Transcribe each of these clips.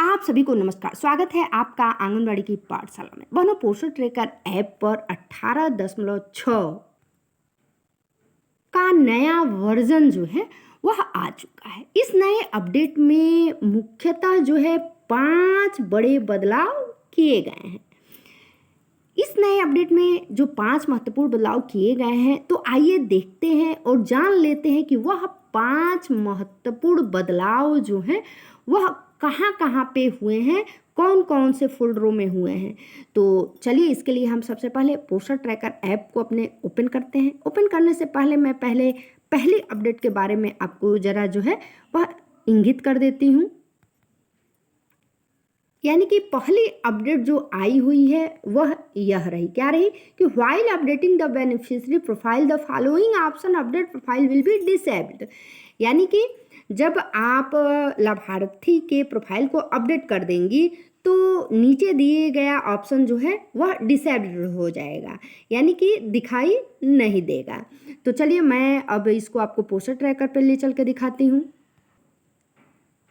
आप सभी को नमस्कार। स्वागत है आपका आंगनवाड़ी की पाठशाला में। बहनों, पोषण ट्रैकर ऐप पर 18.6 का नया वर्जन जो है वह आ चुका है। इस नए अपडेट में मुख्यतः जो है 5 बड़े बदलाव किए गए हैं। इस नए अपडेट में जो 5 महत्वपूर्ण बदलाव किए गए हैं, तो आइए देखते हैं और जान लेते हैं कि वह 5 महत्वपूर्ण बदलाव जो हैं वह कहाँ कहाँ पे हुए हैं, कौन कौन से फोल्डरों में हुए हैं। तो चलिए, इसके लिए हम सबसे पहले पोषण ट्रैकर ऐप को अपने ओपन करते हैं। ओपन करने से पहले मैं पहली अपडेट के बारे में आपको ज़रा जो है वह इंगित कर देती हूँ। यानी कि पहली अपडेट जो आई हुई है वह यह रही। क्या रही कि while updating the beneficiary profile the following option update profile will be disabled. यानी कि जब आप लाभार्थी के प्रोफाइल को अपडेट कर देंगी तो नीचे दिए गया ऑप्शन जो है वह डिसेबल्ड हो जाएगा, यानी कि दिखाई नहीं देगा। तो चलिए, मैं अब इसको आपको पोस्टर ट्रैकर पर ले चल के दिखाती हूँ।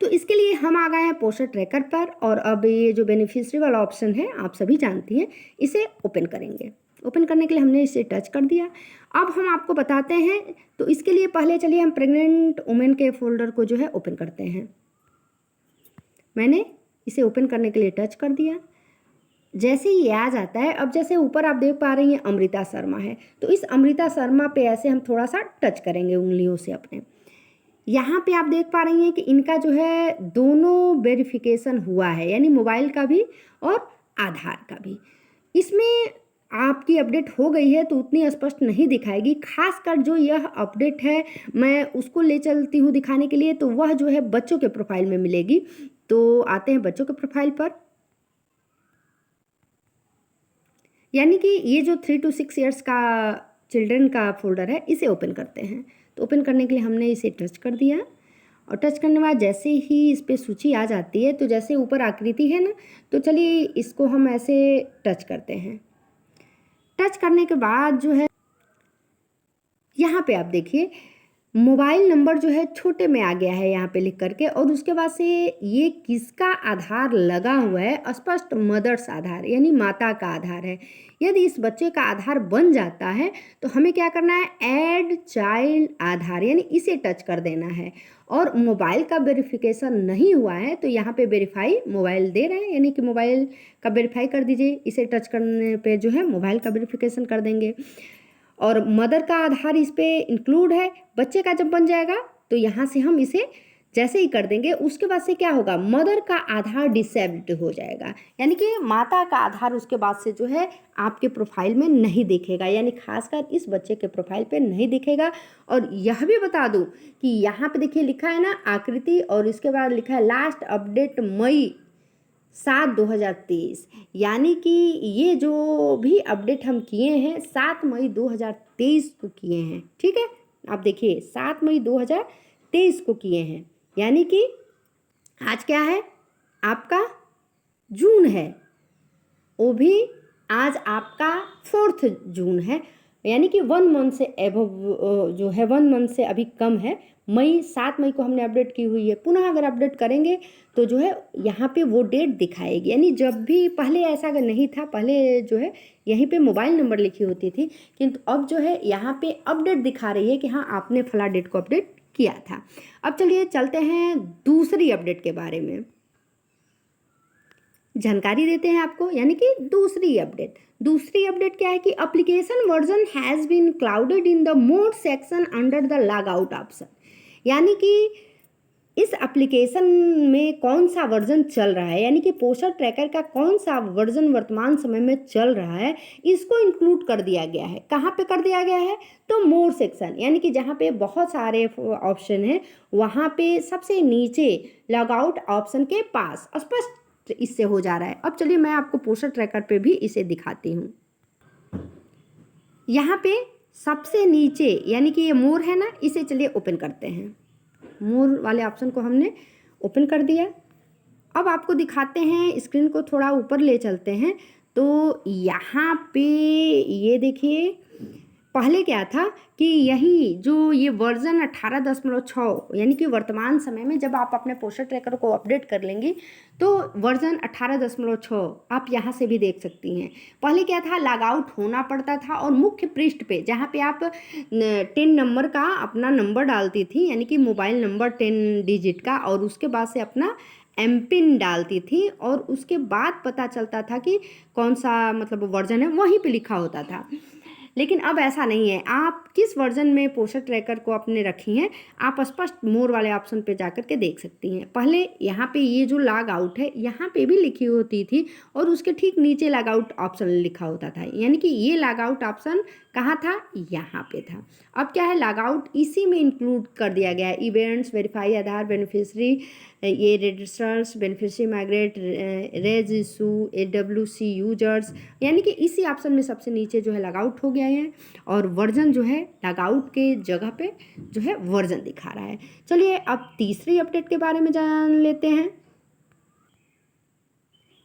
तो इसके लिए हम आ गए हैं पोस्टर ट्रैकर पर, और अब ये जो बेनिफिशियरी वाला ऑप्शन है आप सभी जानती हैं, इसे ओपन करेंगे। ओपन करने के लिए हमने इसे टच कर दिया। अब हम आपको बताते हैं। तो इसके लिए पहले चलिए हम प्रेग्नेंट वुमेन के फोल्डर को जो है ओपन करते हैं। मैंने इसे ओपन करने के लिए टच कर दिया। जैसे ही ये आ जाता है, अब जैसे ऊपर आप देख पा रही हैं अमृता शर्मा है, तो इस अमृता शर्मा पे ऐसे हम थोड़ा सा टच करेंगे उंगलियों से अपने। यहाँ पे आप देख पा रही हैं कि इनका जो है दोनों वेरिफिकेशन हुआ है, यानी मोबाइल का भी और आधार का भी। इसमें आपकी अपडेट हो गई है तो उतनी स्पष्ट नहीं दिखाएगी। खासकर जो यह अपडेट है मैं उसको ले चलती हूँ दिखाने के लिए, तो वह जो है बच्चों के प्रोफाइल में मिलेगी। तो आते हैं बच्चों के प्रोफाइल पर। यानी कि ये जो 3 to 6 ईयर्स का चिल्ड्रन का फोल्डर है, इसे ओपन करते हैं। तो ओपन करने के लिए हमने इसे टच कर दिया, और टच करने के बाद जैसे ही इस पर सूची आ जाती है, तो जैसे ऊपर आकृति है ना, तो चलिए इसको हम ऐसे टच करते हैं। टच करने के बाद जो है यहाँ पे आप देखिए मोबाइल नंबर जो है छोटे में आ गया है यहाँ पे लिख करके, और उसके बाद से ये किसका आधार लगा हुआ है, स्पष्ट मदर्स आधार यानी माता का आधार है। यदि इस बच्चे का आधार बन जाता है तो हमें क्या करना है, ऐड चाइल्ड आधार, यानी इसे टच कर देना है। और मोबाइल का वेरिफिकेशन नहीं हुआ है तो यहाँ पे वेरीफाई मोबाइल दे रहे हैं, यानी कि मोबाइल का वेरीफाई कर दीजिए। इसे टच करने पे जो है मोबाइल का वेरिफिकेशन कर देंगे, और मदर का आधार इस पे इंक्लूड है। बच्चे का जब बन जाएगा तो यहाँ से हम इसे जैसे ही कर देंगे, उसके बाद से क्या होगा, मदर का आधार डिसेबल्ड हो जाएगा, यानी कि माता का आधार उसके बाद से जो है आपके प्रोफाइल में नहीं दिखेगा, यानी खासकर इस बच्चे के प्रोफाइल पे नहीं दिखेगा। और यह भी बता दूं कि यहाँ पे देखिए लिखा है ना आकृति, और इसके बाद लिखा है लास्ट अपडेट मई 7/2023, यानी कि ये जो भी अपडेट हम किए हैं 7 मई 2023 को किए हैं। ठीक है, आप देखिए 7 मई 2023 को किए हैं, यानी कि आज क्या है, आपका जून है, वो भी आज आपका 4 जून है, यानी कि 1 मंथ से एबव जो है 1 मंथ से अभी कम है। 7 मई को हमने अपडेट की हुई है। पुनः अगर अपडेट करेंगे तो जो है यहाँ पे वो डेट दिखाएगी, यानी जब भी पहले ऐसा अगर नहीं था, पहले जो है यहीं पे मोबाइल नंबर लिखी होती थी, किंतु अब जो है यहाँ पे अपडेट दिखा रही है कि हाँ आपने फला डेट को अपडेट किया था। अब चलिए चलते हैं दूसरी अपडेट के बारे में, जानकारी देते हैं आपको। यानी कि दूसरी अपडेट क्या है कि application version has been clouded in the mode section under the log out option. यानी कि इस एप्लीकेशन में कौन सा वर्जन चल रहा है, यानी कि पोषण ट्रैकर का कौन सा वर्जन वर्तमान समय में चल रहा है, इसको इंक्लूड कर दिया गया है। कहाँ पे कर दिया गया है, तो मोर सेक्शन, यानी कि जहाँ पे बहुत सारे ऑप्शन हैं वहाँ पे सबसे नीचे लॉग आउट ऑप्शन के पास स्पष्ट इससे हो जा रहा है। अब चलिए मैं आपको पोषण ट्रैकर पे भी इसे दिखाती हूँ। यहाँ पे सबसे नीचे यानी कि ये मोर है ना, इसे चलिए ओपन करते हैं। मोर वाले ऑप्शन को हमने ओपन कर दिया। अब आपको दिखाते हैं, स्क्रीन को थोड़ा ऊपर ले चलते हैं। तो यहाँ पे ये देखिए पहले क्या था कि यही जो ये वर्जन 18.6 यानी कि वर्तमान समय में जब आप अपने पोस्टर ट्रैकर को अपडेट कर लेंगी तो वर्जन 18.6 आप यहाँ से भी देख सकती हैं। पहले क्या था, लॉग आउट होना पड़ता था और मुख्य पृष्ठ पे जहाँ पे आप 10 नंबर का अपना नंबर डालती थी, यानी कि मोबाइल नंबर 10 डिजिट का, और उसके बाद से अपना एम पिन डालती थी और उसके बाद पता चलता था कि कौन सा मतलब वर्जन है, वहीं पे लिखा होता था। लेकिन अब ऐसा नहीं है, आप किस वर्जन में पोस्टर ट्रैकर को आपने रखी हैं आप स्पष्ट मोर वाले ऑप्शन पे जाकर के देख सकती हैं। पहले यहाँ पे ये जो लॉग आउट है यहाँ पे भी लिखी होती थी और उसके ठीक नीचे लॉग आउट ऑप्शन लिखा होता था, यानी कि ये लॉग आउट ऑप्शन कहाँ था, यहाँ पे था। अब क्या है, लॉग आउट इसी में इंक्लूड कर दिया गया है। इवेंट्स, वेरीफाई आधार, बेनिफिशरी, ये registers, beneficiary migrate, raise issue, AWC users, यानी कि इसी ऑप्शन में सबसे नीचे जो है लॉग आउट हो गया है और वर्जन जो है लॉग आउट के जगह पे जो है वर्जन दिखा रहा है। चलिए अब तीसरी अपडेट के बारे में जान लेते हैं।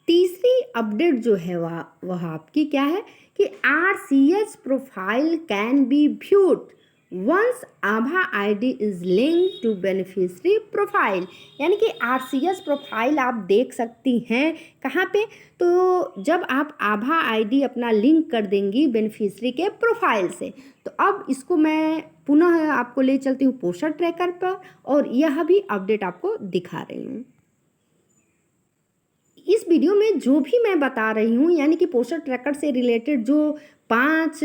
तीसरी अपडेट जो है वह आपकी क्या है कि RCS profile can be viewed once Abha ID is link to beneficiary profile, यानी कि RCS प्रोफाइल आप देख सकती हैं कहाँ पे, तो जब आप आभा ID अपना लिंक कर देंगी बेनिफिशरी के प्रोफाइल से। तो अब इसको मैं पुनः आपको ले चलती हूँ पोस्टर ट्रैकर पर और यह भी अपडेट आपको दिखा रही हूँ। इस वीडियो में जो भी मैं बता रही हूँ यानी कि पोस्टर ट्रैकर से रिलेटेड जो 5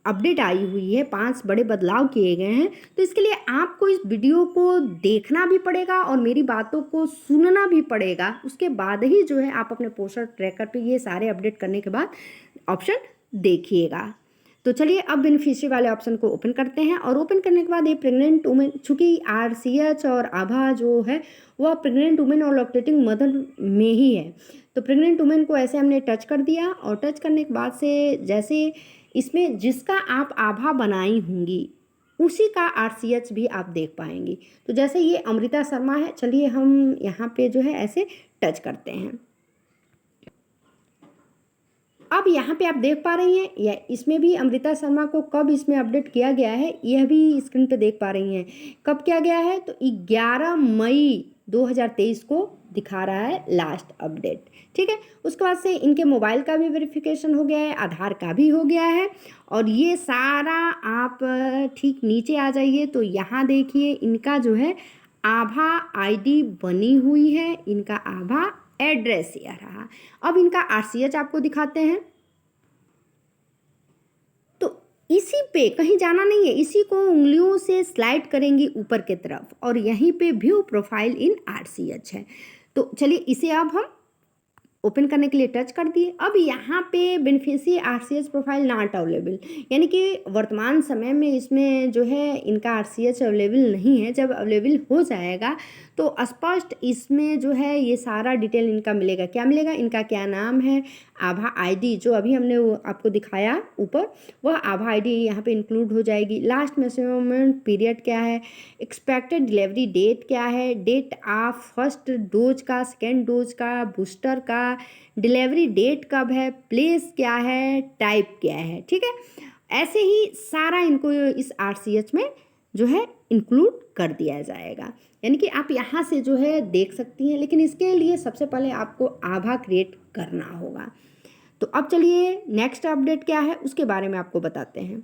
अपडेट आई हुई है, 5 बड़े बदलाव किए गए हैं, तो इसके लिए आपको इस वीडियो को देखना भी पड़ेगा और मेरी बातों को सुनना भी पड़ेगा। उसके बाद ही जो है आप अपने पोस्टर ट्रैकर पे ये सारे अपडेट करने के बाद ऑप्शन देखिएगा। तो चलिए अब बेनिफिशियरी वाले ऑप्शन को ओपन करते हैं और ओपन करने के बाद ये प्रेग्नेंट वुमेन, चूँकि RCS और आभा जो है वह प्रेग्नेंट वुमेन और लैक्टेटिंग मदर में ही है, तो प्रेग्नेंट वुमेन को ऐसे हमने टच कर दिया और टच करने के बाद से जैसे इसमें जिसका आप आभा बनाई होंगी उसी का RCS भी आप देख पाएंगी। तो जैसे ये अमृता शर्मा है, चलिए हम यहाँ पे जो है ऐसे टच करते हैं। अब यहाँ पे आप देख पा रही हैं या इसमें भी अमृता शर्मा को कब इसमें अपडेट किया गया है यह भी स्क्रीन पे देख पा रही हैं। कब किया गया है, तो 11 मई 2023 को दिखा रहा है लास्ट अपडेट। ठीक है, उसके बाद से इनके मोबाइल का भी वेरिफिकेशन हो गया है, आधार का भी हो गया है और ये सारा आप ठीक नीचे आ जाइए तो यहाँ देखिए इनका जो है आभा ID बनी हुई है, इनका आभा एड्रेस यह रहा। अब इनका RCS आपको दिखाते हैं, तो इसी पे कहीं जाना नहीं है, इसी को उंगलियों से स्लाइड करेंगी ऊपर की तरफ और यहीं पे व्यू प्रोफाइल इन RCS है। तो चलिए इसे अब हम ओपन करने के लिए टच कर दिए। अब यहाँ पे beneficiary RCS profile not available, यानी कि वर्तमान समय में इसमें जो है इनका RCS अवेलेबल नहीं है। जब अवेलेबल हो जाएगा तो स्पष्ट इसमें जो है ये सारा डिटेल इनका मिलेगा। क्या मिलेगा, इनका क्या नाम है, आभा ID जो अभी हमने आपको दिखाया ऊपर वह आभा ID यहाँ पे इंक्लूड हो जाएगी। लास्ट मेजरमेंट पीरियड क्या है, एक्सपेक्टेड डिलीवरी डेट क्या है, डेट ऑफ फर्स्ट डोज का, सेकेंड डोज का, बूस्टर का, डिलीवरी डेट कब है, प्लेस क्या है, टाइप क्या है। ठीक है, ऐसे ही सारा इनको इस RCS में जो है इंक्लूड कर दिया जाएगा, यानी कि आप यहाँ से जो है देख सकती हैं। लेकिन इसके लिए सबसे पहले आपको आभा क्रिएट करना होगा। तो अब चलिए नेक्स्ट अपडेट क्या है उसके बारे में आपको बताते हैं,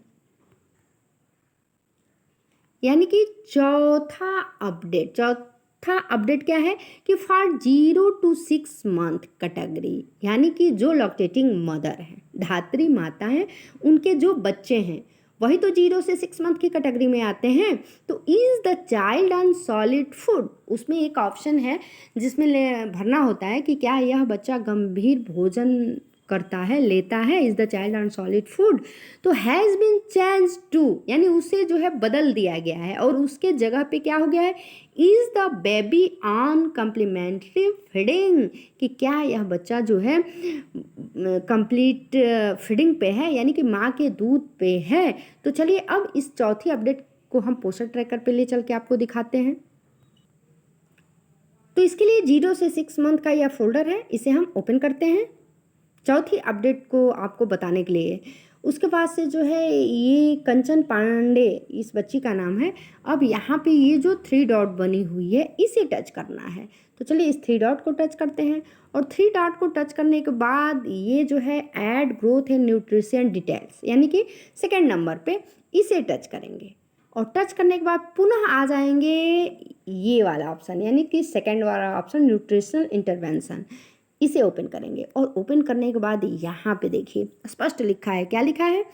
यानी कि चौथा अपडेट क्या है कि फॉर 0 to 6 मंथ कैटेगरी, यानी कि जो लैक्टेटिंग मदर है, धात्री माता है, उनके जो बच्चे हैं वही तो 0 से 6 मंथ की कैटेगरी में आते हैं। तो is the child on solid food, उसमें एक ऑप्शन है जिसमें भरना होता है कि क्या यह बच्चा गंभीर भोजन करता है, लेता है, is the child on solid food. तो हैज़ बीन चेंज टू, यानी उसे जो है बदल दिया गया है और उसके जगह पे क्या हो गया है, is the baby on complementary feeding, कि क्या यह बच्चा जो है कंप्लीट फीडिंग पे है, यानी कि माँ के दूध पे है। तो चलिए अब इस चौथी अपडेट को हम पोस्टर ट्रैकर पे ले चल के आपको दिखाते हैं। तो इसके लिए 0 से 6 मंथ का यह फोल्डर है, इसे हम ओपन करते हैं चौथी अपडेट को आपको बताने के लिए। उसके बाद से जो है ये कंचन पांडे इस बच्ची का नाम है। अब यहाँ पे ये जो 3 डॉट बनी हुई है इसे टच करना है। तो चलिए इस 3 डॉट को टच करते हैं और 3 डॉट को टच करने के बाद ये जो है add growth and nutrition details यानी कि सेकेंड नंबर पे इसे टच करेंगे और टच करने के बाद पुनः आ जाएंगे ये वाला ऑप्शन यानी कि सेकेंड वाला ऑप्शन न्यूट्रिशनल इंटरवेंशन, इसे ओपन करेंगे और ओपन करने के बाद यहाँ पे देखिए स्पष्ट लिखा है, क्या लिखा है,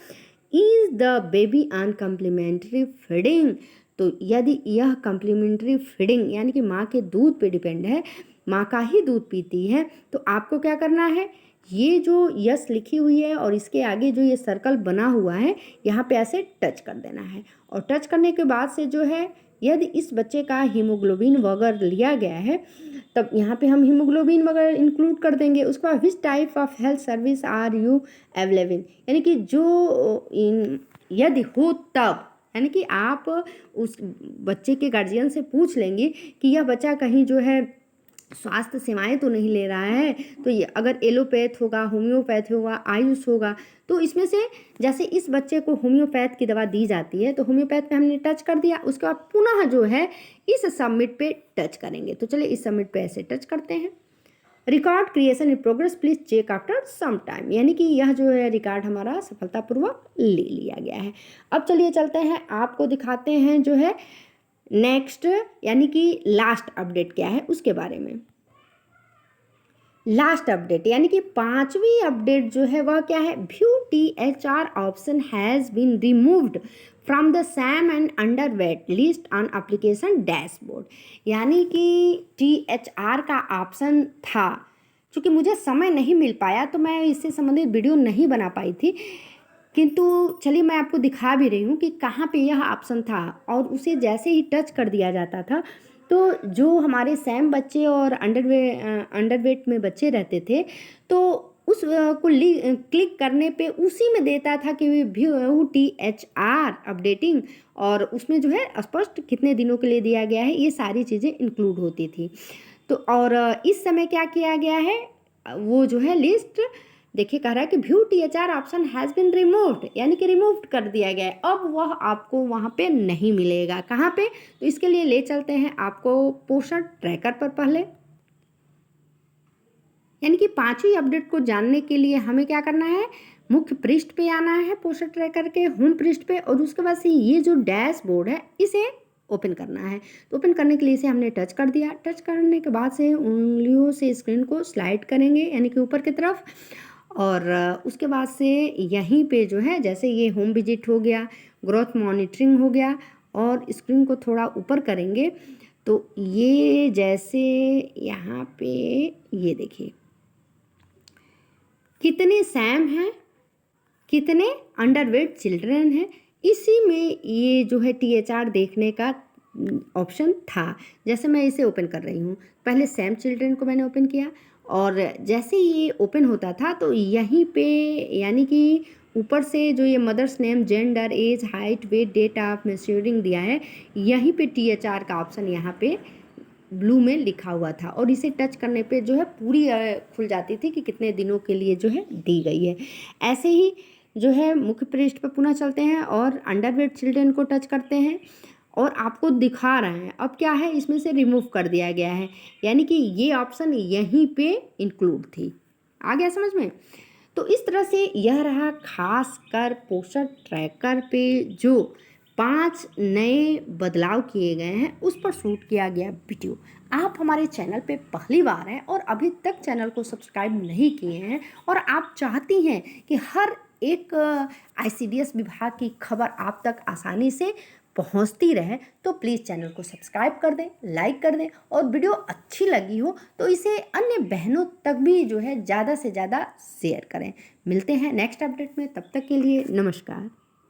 is the baby on complementary feeding. तो यदि यह कम्प्लीमेंट्री फीडिंग यानी कि माँ के दूध पे डिपेंड है, माँ का ही दूध पीती है, तो आपको क्या करना है, ये जो यस लिखी हुई है और इसके आगे जो ये सर्कल बना हुआ है यहाँ पे ऐसे टच कर देना है। और टच करने के बाद से जो है यदि इस बच्चे का हीमोग्लोबिन वगैरह लिया गया है तब यहाँ पे हम हीमोग्लोबिन वगैरह इंक्लूड कर देंगे। उसके बाद which type of health service are you available, यानी कि जो यदि हो तब, यानी कि आप उस बच्चे के गार्जियन से पूछ लेंगे कि यह बच्चा कहीं जो है स्वास्थ्य सेवाएं तो नहीं ले रहा है, तो ये अगर एलोपैथ होगा, होम्योपैथ होगा, आयुष होगा, तो इसमें से जैसे इस बच्चे को होम्योपैथ की दवा दी जाती है तो होम्योपैथ पे हमने टच कर दिया, उसके बाद पुनः जो है इस सबमिट पे टच करेंगे। तो चलिए इस सबमिट पे ऐसे टच करते हैं। Record creation in progress, please check after some time, यानी कि यह जो है रिकॉर्ड हमारा सफलतापूर्वक ले लिया गया है। अब चलिए चलते हैं, आपको दिखाते हैं जो है नेक्स्ट यानी कि लास्ट अपडेट क्या है उसके बारे में। लास्ट अपडेट यानी कि 5वीं अपडेट जो है वह क्या है, view THR option has been removed from the SAM and underweight list on application dashboard, यानी कि THR का ऑप्शन था, चूँकि मुझे समय नहीं मिल पाया तो मैं इससे संबंधित वीडियो नहीं बना पाई थी, किंतु चलिए मैं आपको दिखा भी रही हूँ कि कहाँ पे यह ऑप्शन था। और उसे जैसे ही टच कर दिया जाता था तो जो हमारे सैम बच्चे और अंडरवेट में बच्चे रहते थे तो उस को क्लिक करने पे उसी में देता था कि व्यू THR अपडेटिंग, और उसमें जो है स्पष्ट कितने दिनों के लिए दिया गया है ये सारी चीज़ें इंक्लूड होती थी। तो और इस समय क्या किया गया है, वो जो है लिस्ट देखिए कह रहा है कि view THR option has been removed, यानी कि रिमूव कर दिया गया है, अब वह आपको वहाँ पे नहीं मिलेगा। कहाँ पे, तो इसके लिए ले चलते हैं आपको पोषण ट्रैकर पर पहले, यानी कि 5वीं अपडेट को जानने के लिए हमें क्या करना है, मुख्य पृष्ठ पे आना है पोषण ट्रैकर के होम पृष्ठ पे, और उसके बाद से ये जो डैशबोर्ड है इसे ओपन करना है। तो ओपन करने के लिए इसे हमने टच कर दिया, टच करने के बाद से उंगलियों से स्क्रीन को स्लाइड करेंगे यानी कि ऊपर की तरफ, और उसके बाद से यहीं पे जो है जैसे ये होम विजिट हो गया, ग्रोथ मॉनिटरिंग हो गया, और स्क्रीन को थोड़ा ऊपर करेंगे तो ये जैसे यहाँ पे ये देखिए कितने सैम हैं, कितने अंडरवेट चिल्ड्रन हैं, इसी में ये जो है THR देखने का ऑप्शन था। जैसे मैं इसे ओपन कर रही हूँ, पहले सैम चिल्ड्रन को मैंने ओपन किया और जैसे ये ओपन होता था तो यहीं पे यानी कि ऊपर से जो ये mother's name, gender, age, height, weight, date of maturing दिया है, यहीं पे THR का ऑप्शन यहाँ पे ब्लू में लिखा हुआ था, और इसे टच करने पे जो है पूरी खुल जाती थी कि कितने दिनों के लिए जो है दी गई है। ऐसे ही जो है मुख्य पृष्ठ पर पुनः चलते हैं और अंडरवेट चिल्ड्रन को टच करते हैं और आपको दिखा रहे हैं अब क्या है, इसमें से रिमूव कर दिया गया है, यानी कि ये ऑप्शन यहीं पे इंक्लूड थी। आ गया समझ में? तो इस तरह से यह रहा खास कर पोषण ट्रैकर पे जो 5 नए बदलाव किए गए हैं उस पर शूट किया गया वीडियो। आप हमारे चैनल पे पहली बार हैं और अभी तक चैनल को सब्सक्राइब नहीं किए हैं और आप चाहती हैं कि हर एक ICDS विभाग की खबर आप तक आसानी से पहुंचती रहे, तो प्लीज़ चैनल को सब्सक्राइब कर दें, लाइक कर दें, और वीडियो अच्छी लगी हो तो इसे अन्य बहनों तक भी जो है ज़्यादा से ज़्यादा शेयर करें। मिलते हैं नेक्स्ट अपडेट में, तब तक के लिए नमस्कार।